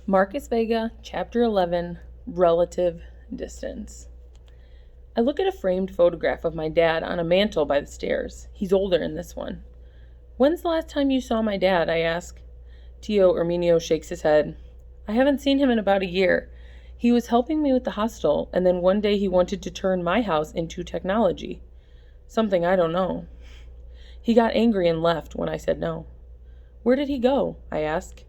Marcus Vega, Chapter 11, Relative Distance. I look at a framed photograph of my dad on a mantel by the stairs. He's older in this one. "When's the last time you saw my dad?" I ask. Tio Erminio shakes his head. "I haven't seen him in about a year. He was helping me with the hostel, and then one day he wanted to turn my house into technology. Something I don't know. He got angry and left when I said no." "Where did he go?" I ask.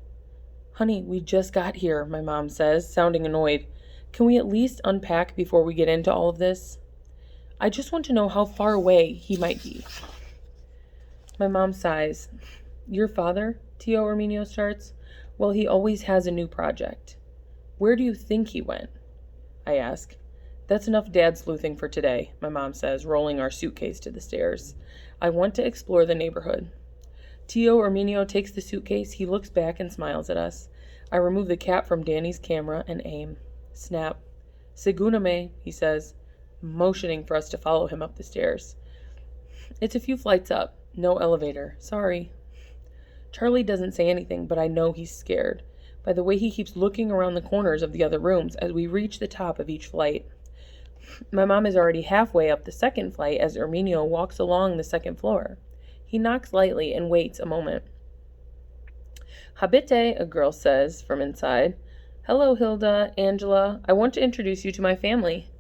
"Honey, we just got here," my mom says, sounding annoyed. "Can we at least unpack before we get into all of this? I just want to know how far away he might be." My mom sighs. "Your father?" Tio Erminio starts. "Well, he always has a new project." "Where do you think he went?" I ask. "That's enough dad sleuthing for today," my mom says, rolling our suitcase to the stairs. "I want to explore the neighborhood." Tio Erminio takes the suitcase. He looks back and smiles at us. I remove the cap from Danny's camera and aim. Snap. "Seguna me," he says, motioning for us to follow him up the stairs. It's a few flights up. No elevator. Sorry. Charlie doesn't say anything, but I know he's scared by the way he keeps looking around the corners of the other rooms as we reach the top of each flight. My mom is already halfway up the second flight as Erminio walks along the second floor. He knocks lightly and waits a moment. "Habite," a girl says from inside. "Hello, Hilda, Angela. I want to introduce you to my family."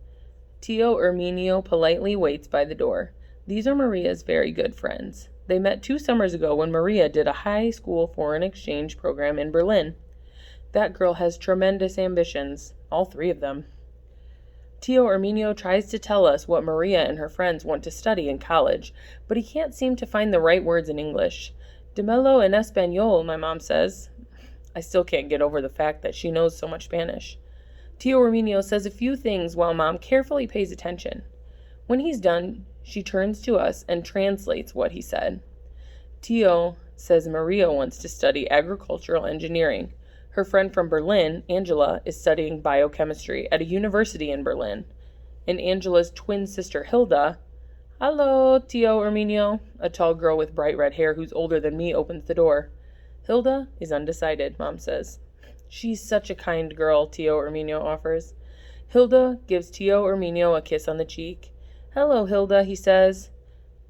Tio Erminio politely waits by the door. These are Maria's very good friends. They met 2 summers ago when Maria did a high school foreign exchange program in Berlin. That girl has tremendous ambitions, all 3 of them. Tio Erminio tries to tell us what Maria and her friends want to study in college, but he can't seem to find the right words in English. "Demelo en español," my mom says. I still can't get over the fact that she knows so much Spanish. Tio Erminio says a few things while Mom carefully pays attention. When he's done, she turns to us and translates what he said. Tio says Maria wants to study agricultural engineering. Her friend from Berlin, Angela, is studying biochemistry at a university in Berlin. And Angela's twin sister, Hilda... "Hello, Tio Erminio." A tall girl with bright red hair who's older than me opens the door. Hilda is undecided, Mom says. "She's such a kind girl," Tio Erminio offers. Hilda gives Tio Erminio a kiss on the cheek. "Hello, Hilda," he says.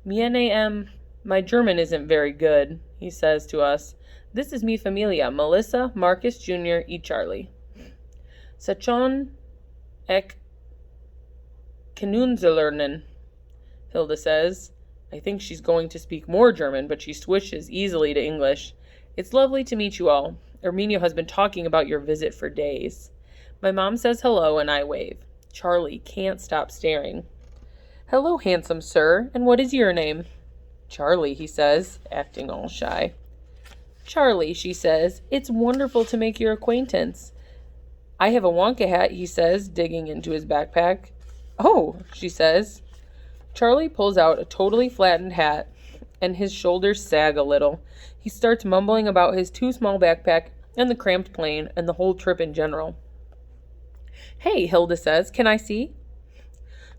"Miene my German isn't very good," he says to us. "This is mi familia, Melissa, Marcus Jr., y Charlie." "Sachon ek Knunzelernen," Hilda says. I think she's going to speak more German, but she switches easily to English. "It's lovely to meet you all. Erminio has been talking about your visit for days." My mom says hello, and I wave. Charlie can't stop staring. "Hello, handsome sir, and what is your name?" "Charlie," he says, acting all shy. "Charlie," she says, "it's wonderful to make your acquaintance." "I have a Wonka hat," he says, digging into his backpack. "Oh," she says. Charlie pulls out a totally flattened hat, and his shoulders sag a little. He starts mumbling about his too small backpack and the cramped plane and the whole trip in general. "Hey," Hilda says, "can I see?"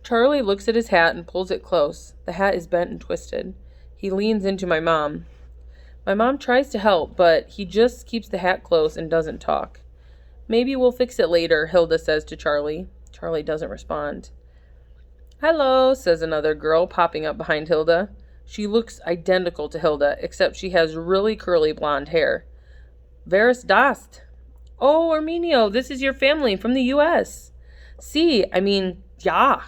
Charlie looks at his hat and pulls it close. The hat is bent and twisted. He leans into my mom. My mom tries to help, but he just keeps the hat close and doesn't talk. "Maybe we'll fix it later," Hilda says to Charlie. Charlie doesn't respond. "Hello," says another girl, popping up behind Hilda. She looks identical to Hilda, except she has really curly blonde hair. "Wer ist das?" "Oh, Erminio, this is your family from the U.S. Ja."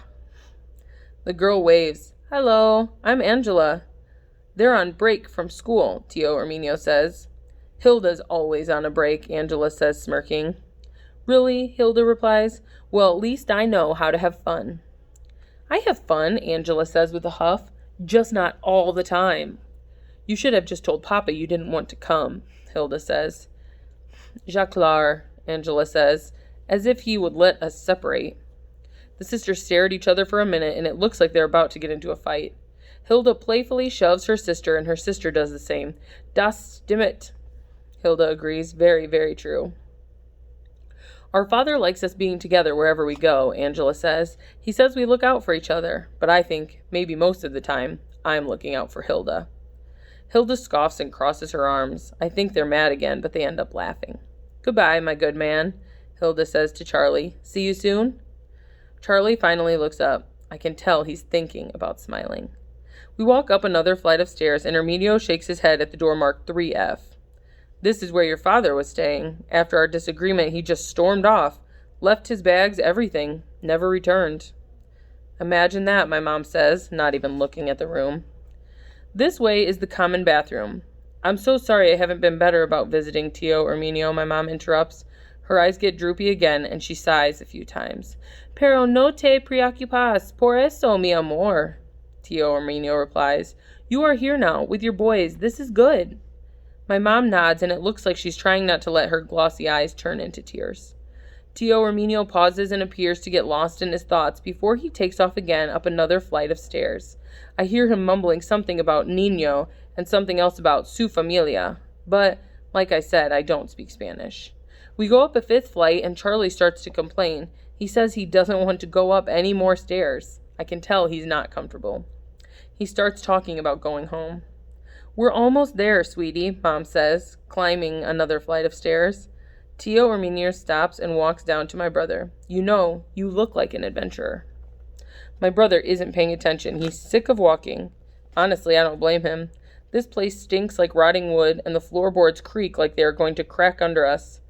The girl waves. "Hello, I'm Angela." "They're on break from school," Tio Erminio says. "Hilda's always on a break," Angela says, smirking. "Really?" Hilda replies. "Well, at least I know how to have fun." "I have fun," Angela says with a huff, "just not all the time." "You should have just told Papa you didn't want to come," Hilda says. "Jaclar," Angela says, as if he would let us separate. The sisters stare at each other for a minute, and it looks like they're about to get into a fight. Hilda playfully shoves her sister, and her sister does the same. "Das stimmt," Hilda agrees. Very, very true. "Our father likes us being together wherever we go," Angela says. "He says we look out for each other, but I think, maybe most of the time, I'm looking out for Hilda." Hilda scoffs and crosses her arms. I think they're mad again, but they end up laughing. Goodbye, my good man, Hilda says to Charlie. See you soon? Charlie finally looks up. I can tell he's thinking about smiling. We walk up another flight of stairs, and Herminio shakes his head at the door marked 3F. This is where your father was staying. After our disagreement, he just stormed off, left his bags, everything, never returned. Imagine that, my mom says, not even looking at the room. This way is the common bathroom. I'm so sorry I haven't been better about visiting Tio Herminio, my mom interrupts. Her eyes get droopy again, and she sighs a few times. Pero no te preocupas por eso, mi amor, Tio Herminio replies. You are here now, with your boys. This is good. My mom nods, and it looks like she's trying not to let her glossy eyes turn into tears. Tio Herminio pauses and appears to get lost in his thoughts before he takes off again up another flight of stairs. I hear him mumbling something about Niño and something else about su familia, but, like I said, I don't speak Spanish. We go up a 5th flight, and Charlie starts to complain. He says he doesn't want to go up any more stairs. I can tell he's not comfortable. He starts talking about going home. We're almost there, sweetie, Mom says, climbing another flight of stairs. Tio Herminio stops and walks down to my brother. You know, you look like an adventurer. My brother isn't paying attention. He's sick of walking. Honestly, I don't blame him. This place stinks like rotting wood, and the floorboards creak like they are going to crack under us.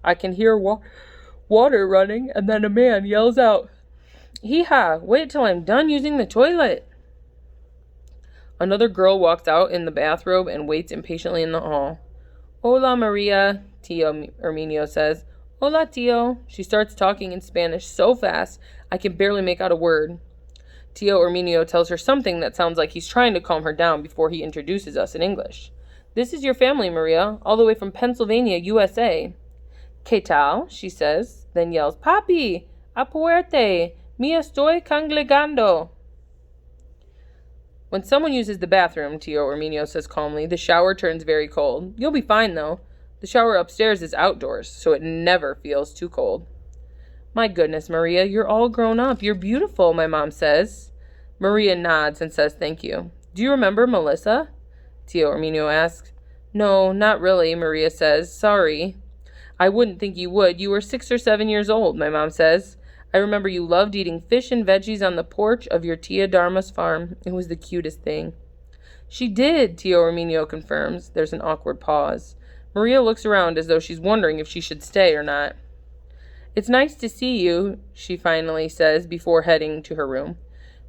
I can hear water running, and then a man yells out, Hee-haw, wait till I'm done using the toilet. Another girl walks out in the bathrobe and waits impatiently in the hall. Hola, Maria, Tio Herminio says. Hola, Tio. She starts talking in Spanish so fast I can barely make out a word. Tio Herminio tells her something that sounds like he's trying to calm her down before he introduces us in English. This is your family, Maria, all the way from Pennsylvania, USA. ¿Qué tal? She says, then yells, Papi, apuerte, me estoy congregando. When someone uses the bathroom, Tio Herminio says calmly, the shower turns very cold. You'll be fine, though. The shower upstairs is outdoors, so it never feels too cold. My goodness, Maria, you're all grown up. You're beautiful, my mom says. Maria nods and says thank you. Do you remember Melissa? Tio Herminio asks. No, not really, Maria says. Sorry. I wouldn't think you would. You were 6 or 7 years old, my mom says. I remember you loved eating fish and veggies on the porch of your Tia Dharma's farm. It was the cutest thing. She did, Tio Herminio confirms. There's an awkward pause. Maria looks around as though she's wondering if she should stay or not. It's nice to see you, she finally says before heading to her room.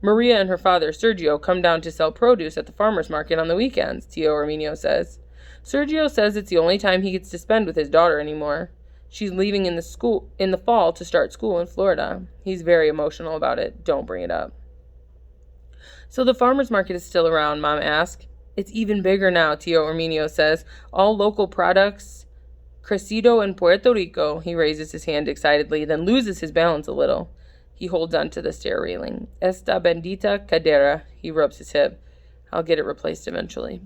Maria and her father, Sergio, come down to sell produce at the farmer's market on the weekends, Tio Herminio says. Sergio says it's the only time he gets to spend with his daughter anymore. She's leaving in the fall to start school in Florida. He's very emotional about it. Don't bring it up. So the farmer's market is still around, Mom asks. It's even bigger now, Tio Herminio says. All local products. Crecido in Puerto Rico. He raises his hand excitedly, then loses his balance a little. He holds onto the stair railing. Esta bendita cadera. He rubs his hip. I'll get it replaced eventually.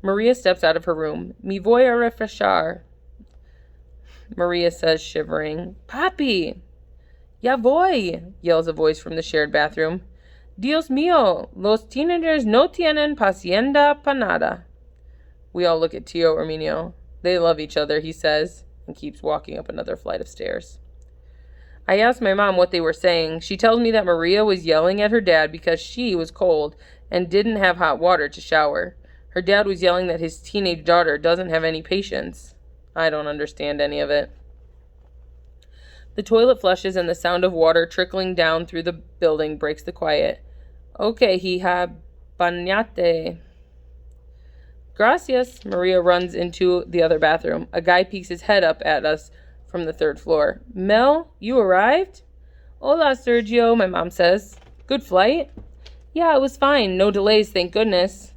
Maria steps out of her room. Me voy a refrescar. Maria says, shivering. Papi! Ya voy! Yells a voice from the shared bathroom. Dios mío! Los teenagers no tienen paciencia pa nada. We all look at Tio Herminio. They love each other, he says, and keeps walking up another flight of stairs. I asked my mom what they were saying. She tells me that Maria was yelling at her dad because she was cold and didn't have hot water to shower. Her dad was yelling that his teenage daughter doesn't have any patience. I don't understand any of it. The toilet flushes and the sound of water trickling down through the building breaks the quiet. Okay, hija, bañate. Gracias. Maria runs into the other bathroom. A guy peeks his head up at us from the 3rd floor. Mel, you arrived? Hola, Sergio, my mom says. Good flight? Yeah, it was fine. No delays, thank goodness.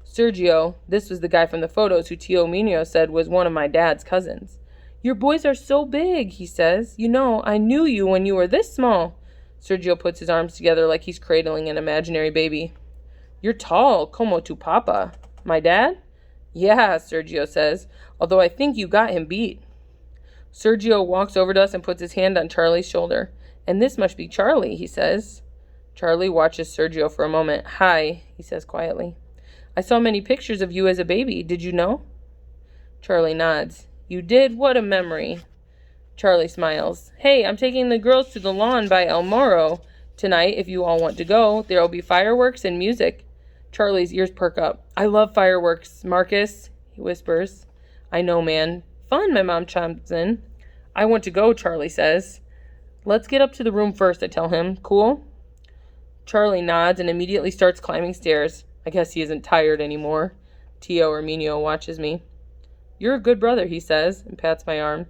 Sergio, this was the guy from the photos who Tio Herminio said was one of my dad's cousins. Your boys are so big, he says. You know, I knew you when you were this small. Sergio puts his arms together like he's cradling an imaginary baby. You're tall, como tu papa. My dad? Yeah, Sergio says, although I think you got him beat. Sergio walks over to us and puts his hand on Charlie's shoulder. And this must be Charlie, he says. Charlie watches Sergio for a moment. Hi, he says quietly. I saw many pictures of you as a baby. Did you know? Charlie nods. You did? What a memory. Charlie smiles. Hey, I'm taking the girls to the lawn by El Moro tonight if you all want to go. There'll be fireworks and music. Charlie's ears perk up. I love fireworks, Marcus, he whispers. I know, man. Fun, my mom chimes in. I want to go, Charlie says. Let's get up to the room first, I tell him. Cool? Charlie nods and immediately starts climbing stairs. I guess he isn't tired anymore. Tio Erminio watches me. You're a good brother, he says, and pats my arm.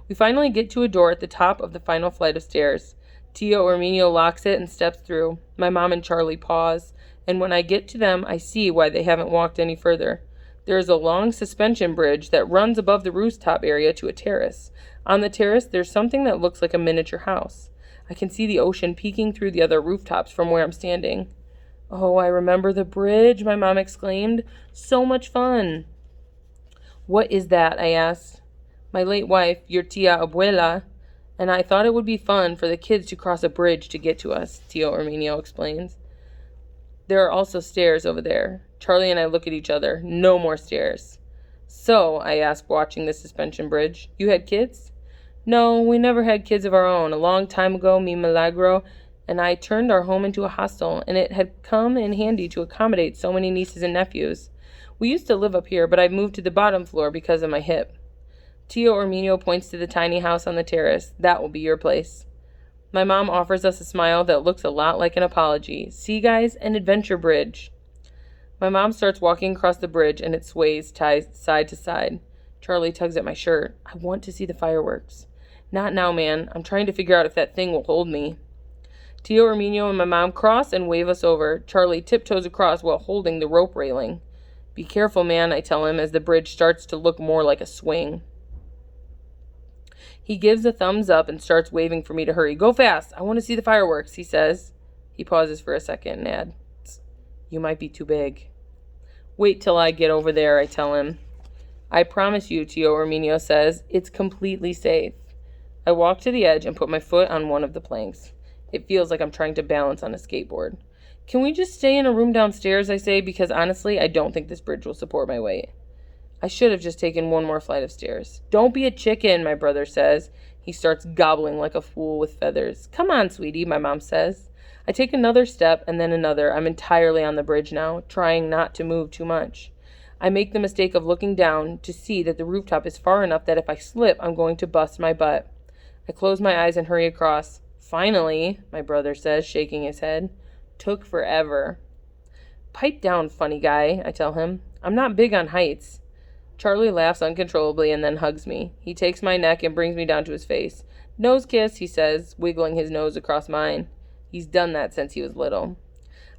We finally get to a door at the top of the final flight of stairs. Tio Erminio locks it and steps through. My mom and Charlie pause, and when I get to them, I see why they haven't walked any further. There is a long suspension bridge that runs above the rooftop area to a terrace. On the terrace, there's something that looks like a miniature house. I can see the ocean peeking through the other rooftops from where I'm standing. Oh, I remember the bridge, my mom exclaimed. So much fun. What is that? I asked. My late wife, your tia abuela, and I thought it would be fun for the kids to cross a bridge to get to us, Tio Erminio explains. There are also stairs over there. Charlie and I look at each other. No more stairs. So, I ask, watching the suspension bridge, you had kids? No, we never had kids of our own. A long time ago, mi Milagro and I turned our home into a hostel, and it had come in handy to accommodate so many nieces and nephews. We used to live up here, but I moved to the bottom floor because of my hip. Tio Erminio points to the tiny house on the terrace. That will be your place. My mom offers us a smile that looks a lot like an apology. See, guys, an adventure bridge. My mom starts walking across the bridge, and it sways side to side. Charlie tugs at my shirt. I want to see the fireworks. Not now, man. I'm trying to figure out if that thing will hold me. Tio Erminio and my mom cross and wave us over. Charlie tiptoes across while holding the rope railing. Be careful, man, I tell him as the bridge starts to look more like a swing. He gives a thumbs up and starts waving for me to hurry. Go fast. I want to see the fireworks, he says. He pauses for a second and adds, you might be too big. Wait till I get over there, I tell him. I promise you, Tio Erminio says, it's completely safe. I walk to the edge and put my foot on one of the planks. It feels like I'm trying to balance on a skateboard. Can we just stay in a room downstairs, I say, because honestly, I don't think this bridge will support my weight. I should have just taken one more flight of stairs. Don't be a chicken, my brother says. He starts gobbling like a fool with feathers. Come on, sweetie, my mom says. I take another step and then another. I'm entirely on the bridge now, trying not to move too much. I make the mistake of looking down to see that the rooftop is far enough that if I slip, I'm going to bust my butt. I close my eyes and hurry across. Finally, my brother says, shaking his head. Took forever. Pipe down, funny guy, I tell him. I'm not big on heights. Charlie laughs uncontrollably and then hugs me. He takes my neck and brings me down to his face. Nose kiss, he says, wiggling his nose across mine. He's done that since he was little.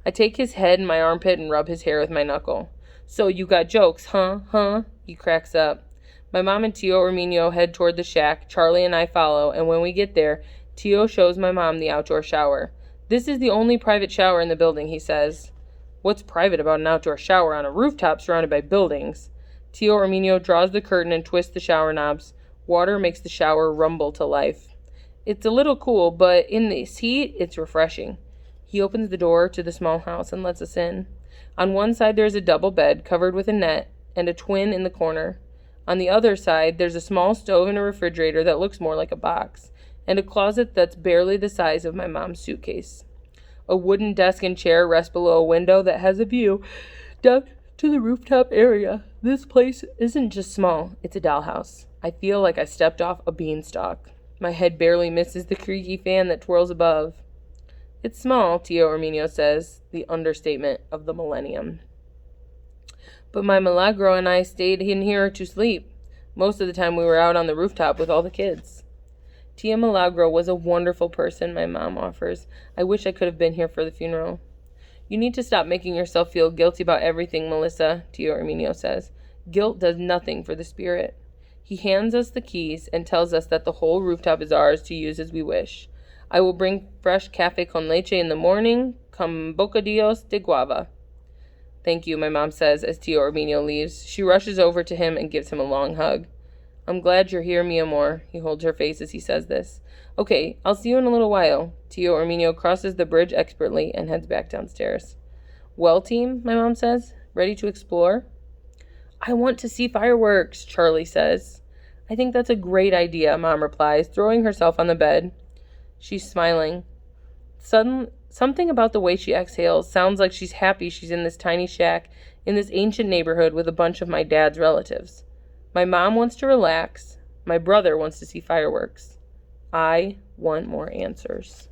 I take his head in my armpit and rub his hair with my knuckle. So you got jokes, huh? He cracks up. My mom and Tio Erminio head toward the shack. Charlie and I follow, and when we get there, Tio shows my mom the outdoor shower. This is the only private shower in the building, he says. What's private about an outdoor shower on a rooftop surrounded by buildings? Tio Erminio draws the curtain and twists the shower knobs. Water makes the shower rumble to life. It's a little cool, but in this heat, it's refreshing. He opens the door to the small house and lets us in. On one side, there's a double bed covered with a net and a twin in the corner. On the other side, there's a small stove and a refrigerator that looks more like a box, and a closet that's barely the size of my mom's suitcase. A wooden desk and chair rest below a window that has a view down to the rooftop area. This place isn't just small, it's a dollhouse. I feel like I stepped off a beanstalk. My head barely misses the creaky fan that twirls above. It's small, Tio Erminio says, the understatement of the millennium. But my Milagro and I stayed in here to sleep. Most of the time we were out on the rooftop with all the kids. Tia Milagro was a wonderful person, my mom offers. I wish I could have been here for the funeral. You need to stop making yourself feel guilty about everything, Melissa, Tio Erminio says. Guilt does nothing for the spirit. He hands us the keys and tells us that the whole rooftop is ours to use as we wish. I will bring fresh café con leche in the morning, con bocadillos de guava. Thank you, my mom says as Tio Erminio leaves. She rushes over to him and gives him a long hug. I'm glad you're here, mi amor. He holds her face as he says this. Okay, I'll see you in a little while. Tio Erminio crosses the bridge expertly and heads back downstairs. Well, team, my mom says, ready to explore? I want to see fireworks, Charlie says. I think that's a great idea, Mom replies, throwing herself on the bed. She's smiling. Something about the way she exhales sounds like she's happy she's in this tiny shack in this ancient neighborhood with a bunch of my dad's relatives. My mom wants to relax. My brother wants to see fireworks. I want more answers.